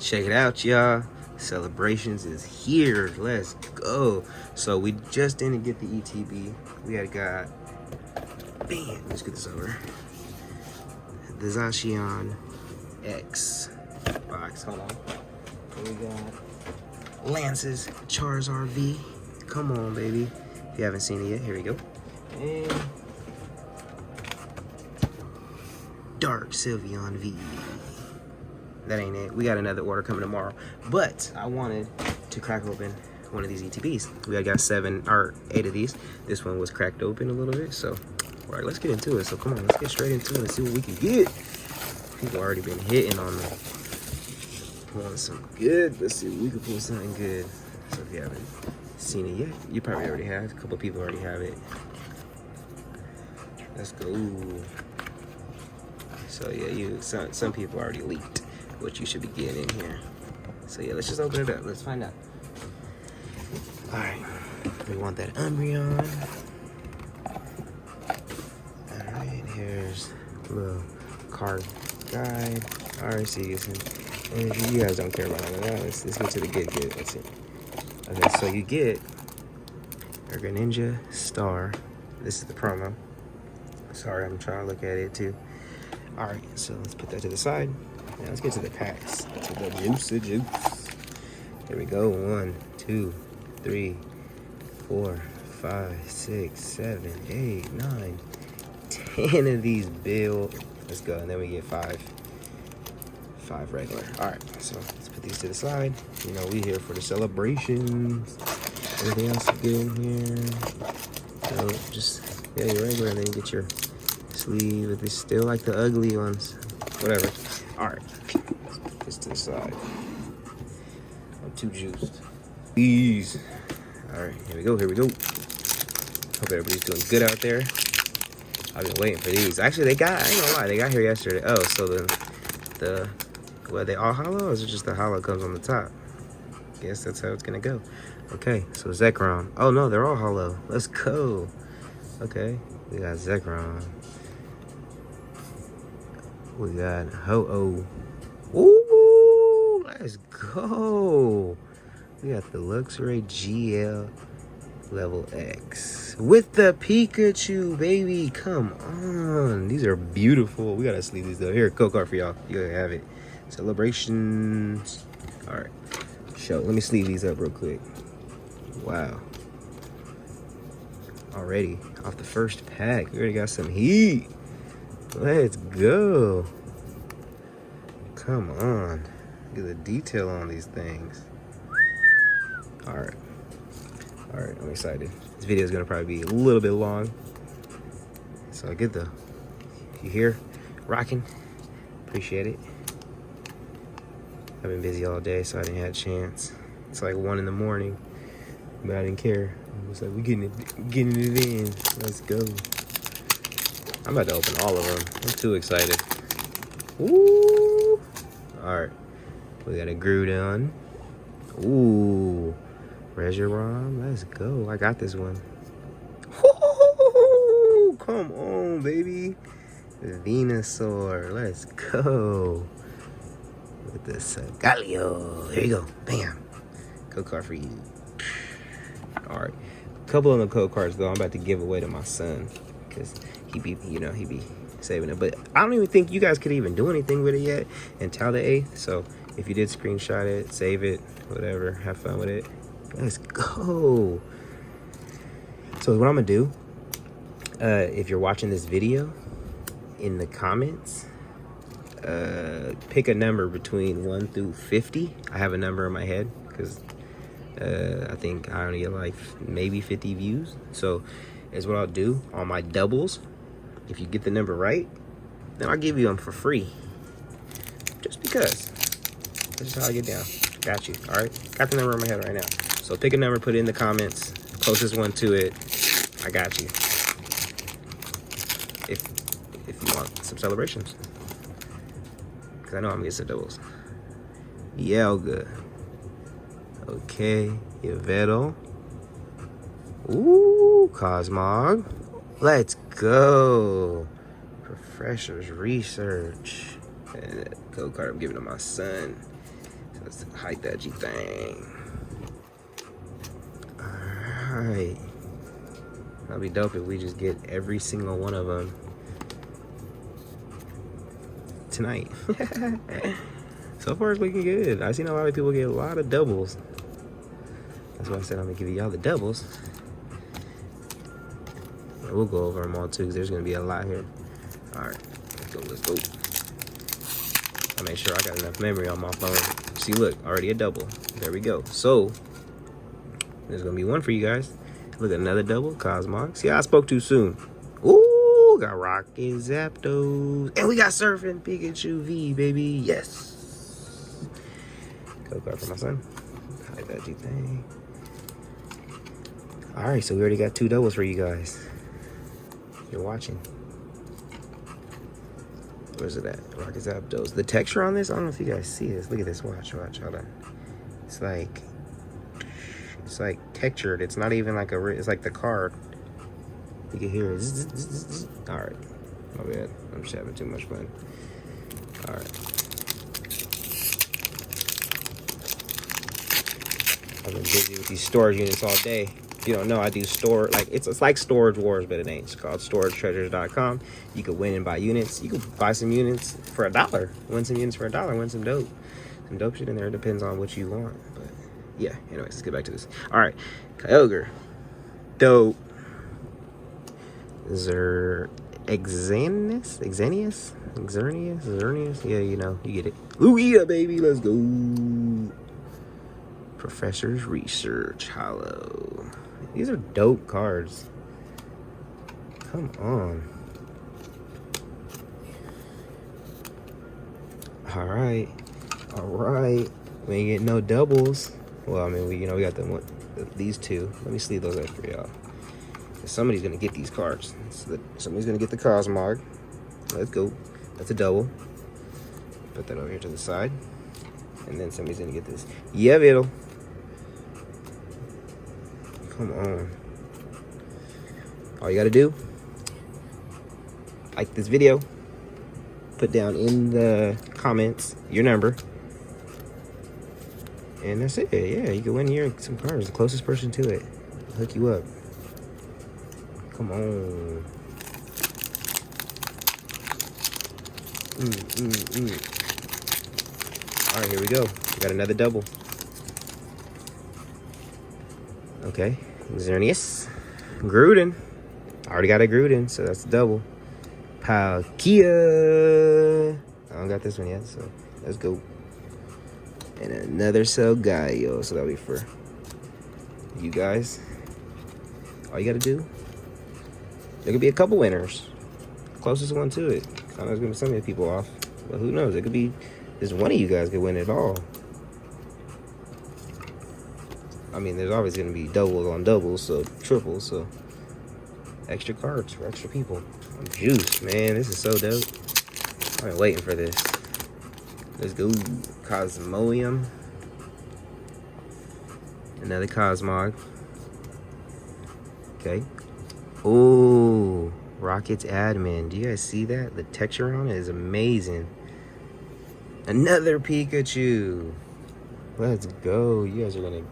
Check it out, y'all. Celebrations is here. Let's go. So we just didn't get the ETB. We had got, bam, let's get this over. The Zacian X box. Hold on. And we got Lance's Charizard V. Come on, baby. If you haven't seen it yet, here we go. And Dark Sylveon V. That ain't it. We got another order coming tomorrow. But I wanted to crack open one of these ETBs. We got 7 or 8 of these. This one was cracked open a little bit. So, all right, let's get into it. So come on, let's get straight into it and see what we can get. People already been hitting on them. Want some good. Let's see if we can pull something good. So if you haven't seen it yet, you probably already have. A couple people already have it. Let's go. So yeah, some people already leaked what you should be getting in here. So yeah, let's just open it up. Let's find out. All right, we want that Umbreon. All right, here's a little card guide. All right, so you guys don't care about all of that. Let's get to the good. That's it. Okay, so you get a Greninja Star. This is the promo. Sorry, I'm trying to look at it too. All right, so let's put that to the side. Now let's get to the packs. To the juice. Here we go. 1, 2, 3, 4, 5, 6, 7, 8, 9, 10 of these bill. Let's go. And then we get 5 regular. All right, so let's put these to the side. You know, we here for the celebrations. Everything else is good in here. So just, yeah, your regular, and then you get your sleeve. If it's still like the ugly ones, whatever. All right, this to the side. I'm too juiced. Please. All right, here we go. Hope everybody's doing good out there. I've been waiting for these. Actually, I ain't gonna lie, they got here yesterday. Oh, so well, they all hollow, or is it just the hollow comes on the top? Guess that's how it's gonna go. Okay, so Zekrom. Oh no, they're all hollow. Let's go. Okay, we got Zekrom. We got Ho-Oh. Ooh, let's go. We got the Luxray GL level X with the Pikachu, baby. Come on, these are beautiful. We gotta sleeve these though. Here, code card for y'all. You gotta have it. Celebrations. All right, let me sleeve these up real quick. Wow. Already off the first pack, we already got some heat. Let's go. Come on. Look at the detail on these things. All right, I'm excited. This video is gonna probably be a little bit long. It's all good though. If you're here, rocking, appreciate it. I've been busy all day, so I didn't have a chance. It's like 1 in the morning, but I didn't care. I was like, we getting it in. Let's go. I'm about to open all of them. I'm too excited. Ooh. All right, we got a Groudon. Ooh. Reshiram, let's go. I got this one. Ooh, come on, baby. Venusaur, let's go. With this Galio. There you go. Bam. Code card for you. All right. A couple of the code cards, though, I'm about to give away to my son. Because he be saving it. But I don't even think you guys could even do anything with it yet until the 8th. So if you did screenshot it, save it, whatever, have fun with it. Let's go. So what I'm gonna do, if you're watching this video, in the comments, pick a number between 1 through 50. I have a number in my head because I think I only get like maybe 50 views. So is what I'll do on my doubles. If you get the number right, then I'll give you them for free. Just because. That's just how I get down. Got you. All right. Got the number in my head right now. So pick a number, put it in the comments. Closest one to it, I got you. If you want some celebrations. Because I know I'm getting some doubles. Yelga. Okay. Yveltal. Ooh, Cosmog. Let's go. Professor's Research. And that code card I'm giving to my son. So Let's hide that G thing. Alright. That'd be dope if we just get every single one of them tonight. So far it's looking good. I've seen a lot of people get a lot of doubles. That's why I said I'm gonna give y'all the doubles. We'll go over them all too, because there's gonna be a lot here. Alright, let's go. I'll make sure I got enough memory on my phone. See, look, already a double. There we go. So, there's gonna be one for you guys. Look, another double, Cosmog. See, I spoke too soon. Ooh, got Rocket Zapdos. And we got Surfing Pikachu V, baby. Yes. Code card for my son. Hide that G thing. Alright, so we already got 2 doubles for you guys. You're watching. Where's it at? Rocket Zapdos. The texture on this, I don't know if you guys see this. Look at this. Watch, hold on. It's like textured. It's not even like it's like the card. You can hear it. Alright. My bad. I'm just having too much fun. Alright. I've been busy with these storage units all day. If you don't know, I do store, like, it's like Storage Wars, but it ain't. It's called StorageTreasures.com. You could win and buy units. You could buy some units for $1. Win some units for $1. Win some dope shit in there. It depends on what you want. But yeah, anyways, let's get back to this. All right, Kyogre, dope. Xerneas. Yeah, you know, you get it. Lugia, baby, let's go. Professor's Research, Hollow. These are dope cards. Come on. All right. We ain't getting no doubles. Well, I mean, we got these 2. Let me sleeve those up for y'all. Somebody's gonna get these cards. Somebody's gonna get the Cosmog. Let's go. That's a double. Put that over here to the side. And then somebody's gonna get this. Yeah, Vito. Come on. All you gotta do, like this video, put down in the comments your number, and that's it. Yeah, you can win some cards. The closest person to it, hook you up. Come on. All right, here we go. We got another double. Okay, Xerneas, Gruden. I already got a Gruden, so that's a double. Palkia. I don't got this one yet, so let's go. And another Solgaleo, so that'll be for you guys. All you gotta do, there could be a couple winners. Closest one to it. I know it's gonna be some of the people off, but who knows? It could be just one of you guys could win it all. I mean, there's always going to be doubles on doubles, so triples, so extra cards for extra people. I'm juiced, man. This is so dope. I've been waiting for this. Let's go. Cosmoem. Another Cosmog. Okay. Ooh, Rocket's admin. Do you guys see that? The texture on it is amazing. Another Pikachu. Let's go. You guys are going to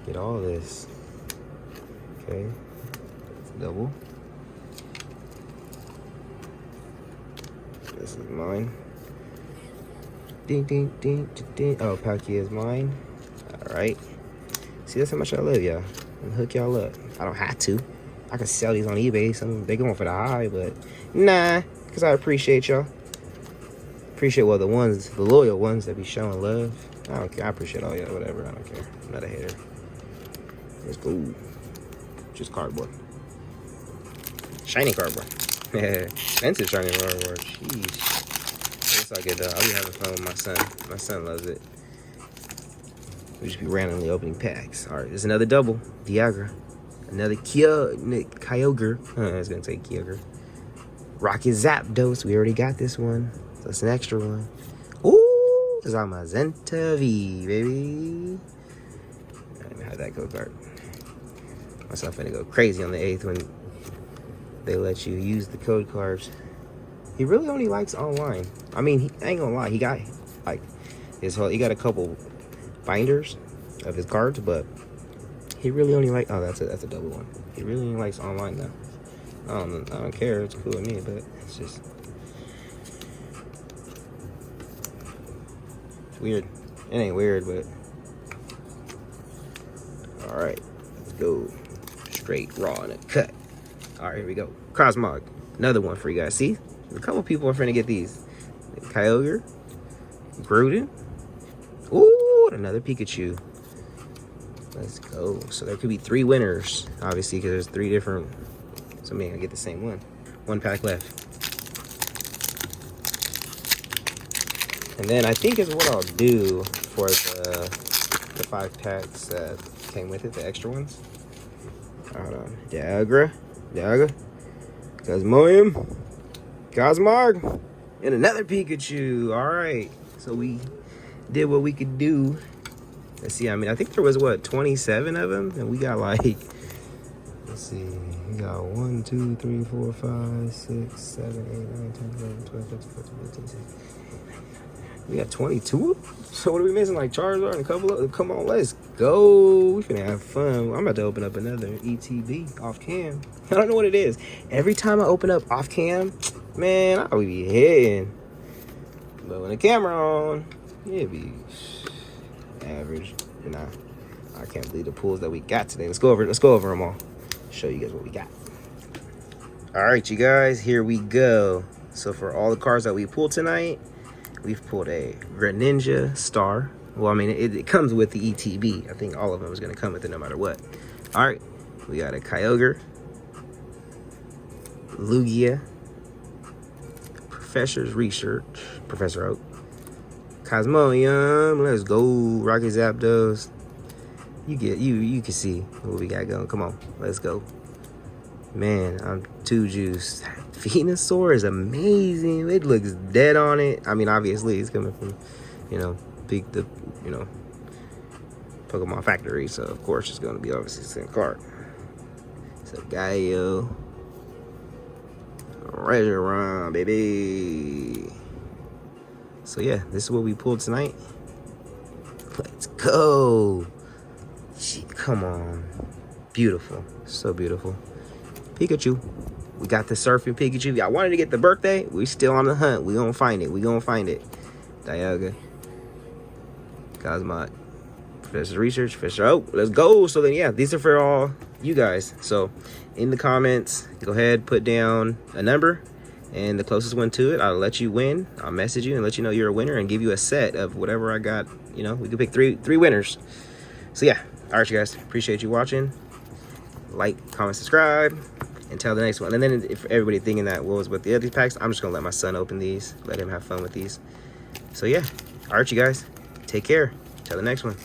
get all this. Okay. That's a double. This is mine. Ding, ding, ding, ding. Oh, Palkia is mine. Alright. See, that's how much I love y'all. I'm gonna hook y'all up. I don't have to. I can sell these on eBay. They going for the high, but nah. Because I appreciate y'all. Appreciate, well, the loyal ones that be showing love. I don't care. I appreciate all y'all. Whatever. I don't care. I'm not a hater. Let's go. Just cardboard. Shiny cardboard. Expensive shiny cardboard. Jeez. It's all good though. I'll be having fun with my son. My son loves it. We just be randomly opening packs. Alright, there's another double. Diagra. Another Kyogre. I was gonna say Kyogre. Rocket Zapdos. We already got this one. So it's an extra one. Ooh! Zamazenta V, baby. Let me hide that code card. Myself gonna go crazy on the 8th when they let you use the code cards. He really only likes online. I mean, I ain't gonna lie, he got like he got a couple binders of his cards, but he really only like, oh, that's a double one. He really only likes online though. I don't care. It's cool with me, but it's just weird. It ain't weird, but all right, let's go straight raw in a cut. All right, here we go. Cosmog, another one for you guys. See, a couple people are finna get these. Kyogre, Gruden. Ooh, another Pikachu. Let's go. So there could be 3 winners, obviously, because there's 3 different. So maybe I get the same one. 1 pack left. And then I think is what I'll do for the 5 packs that came with it, the extra ones. Hold on. Diagra, Cosmoem, Cosmog, and another Pikachu. All right. So we did what we could do. Let's see. I mean, I think there was what, 27 of them, and we got like, let's see, we got 1, 2, 3, 4, 5, 6, 7, 8, 9, 10, 11, 12, 13, 14, 15, 16. We got 22. So what are we missing? Like Charizard and a couple of. Come on, let's go. We finna have fun. I'm about to open up another ETB off cam. I don't know what it is. Every time I open up off cam, man, I would be hitting. But when the camera on, it'd be average. Nah, I can't believe the pulls that we got today. Let's go over them all. Show you guys what we got. All right, you guys, here we go. So for all the cards that we pulled tonight, we've pulled a Greninja Star. Well, I mean, it comes with the ETB. I think all of them is going to come with it no matter what. All right, we got a Kyogre, Lugia, Professor's Research, Professor Oak, Cosmoem, let's go, Rocky Zapdos. You can see what we got going. Come on, let's go. Man, I'm too juiced. Venusaur is amazing. It looks dead on it. I mean, obviously, it's coming from, Pokemon Factory. So, of course, it's going to be obviously the same card. So, Galio. Reshiram, baby. So, yeah, this is what we pulled tonight. Let's go. Gee, come on. Beautiful. So beautiful. Pikachu. We got the surfing Pikachu. I wanted to get the birthday. We still on the hunt. We gonna find it. Dialga. Cosmog. Professor Research. Fisher. Oh, let's go. So then, yeah, these are for all you guys. So in the comments, go ahead, put down a number, and the closest one to it, I'll let you win. I'll message you and let you know you're a winner and give you a set of whatever I got. We can pick three winners. So yeah. All right, you guys. Appreciate you watching. Like, comment, subscribe. Until the next one. And then if everybody thinking that what was with the other packs, I'm just gonna let my son open these, let him have fun with these. So yeah, all right, you guys, take care. Till the next one.